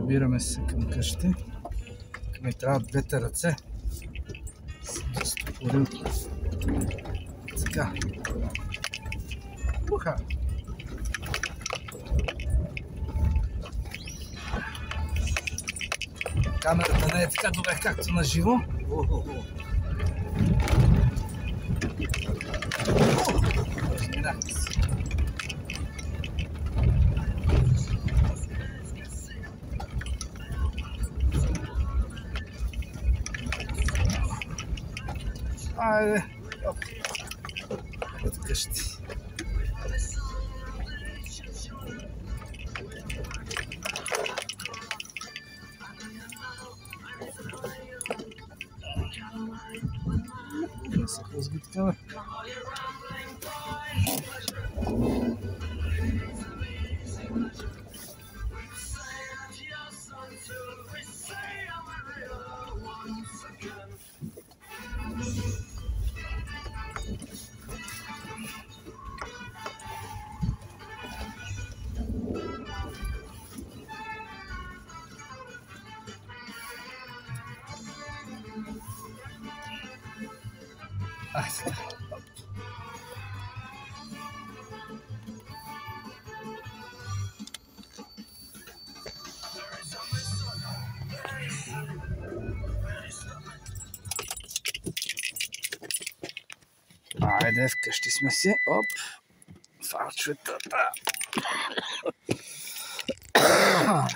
Прибираме се към къщи. Тук ми трябва двете ръце. Съм застопорил. Така. Уха! Камерата не е така добре, както на живо. Разминахме се. Айде, от къщи. Да се разгиткаме. Айде, вкъщи сме си. Оп! Фалчетата.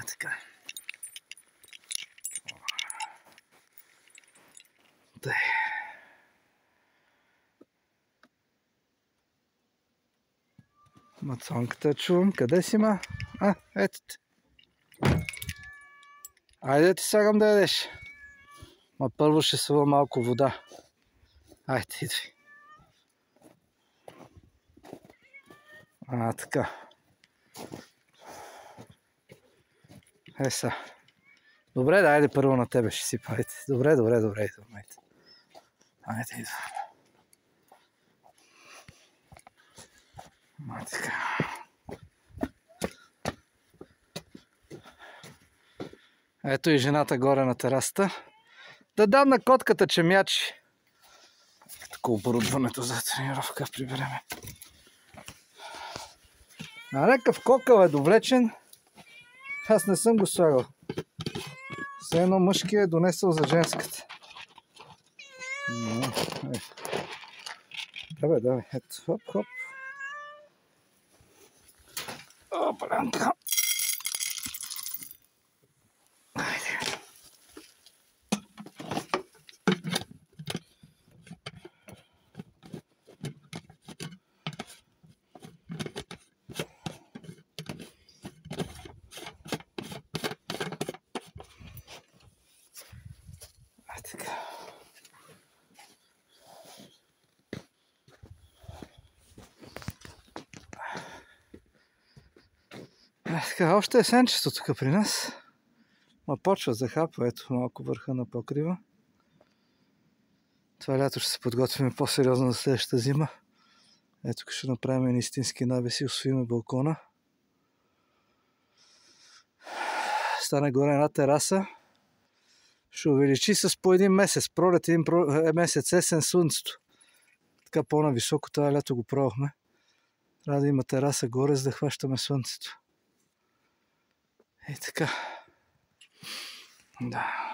Така. Дай. Мацонката чувам. Къде си, ма? Ето те. Айде ти слагам да ядеш. Ма първо ще съва малко вода. Айде, идвай. Така. Са. Добре, да, айде първо на тебе ще сипа. Добре, идвам. Айде, идвам. Така. Ето и жената горе на терасата. Да дам на котката, че мячи. Тук оборудването за тренировка прибереме. Някакъв кокъл е довлечен. Аз не съм го слагал. Все едно мъжки е донесъл за женската. Давай. Ето, хоп. Опалянка. Айде. Така, още е сенчесто тук при нас. Ма почва да хапва, ето малко върха на покрива. Това лято ще се подготвим по-сериозно за следващата зима. Ето тук ще направим истински навеси, освоим балкона. Стане горе една тераса. Ще увеличи с по един месец. Пролет един месец есен слънцето. Така по-нависоко това лято го пробвахме. Трябва да има тераса горе, за да хващаме слънцето. И така. Да.